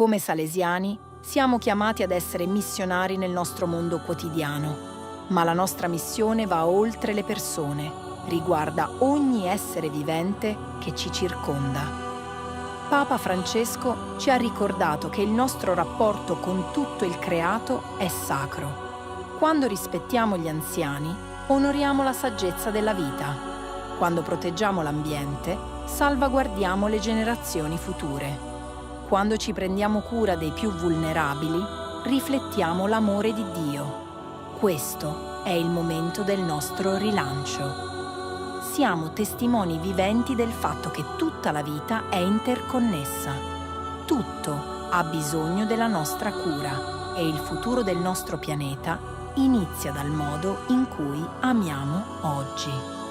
Come salesiani, siamo chiamati ad essere missionari nel nostro mondo quotidiano, ma la nostra missione va oltre le persone, riguarda ogni essere vivente che ci circonda. Papa Francesco ci ha ricordato che il nostro rapporto con tutto il creato è sacro. Quando rispettiamo gli anziani, onoriamo la saggezza della vita. Quando proteggiamo l'ambiente, salvaguardiamo le generazioni future. Quando ci prendiamo cura dei più vulnerabili, riflettiamo l'amore di Dio. Questo è il momento del nostro rilancio. Siamo testimoni viventi del fatto che tutta la vita è interconnessa. Tutto ha bisogno della nostra cura e il futuro del nostro pianeta inizia dal modo in cui amiamo oggi.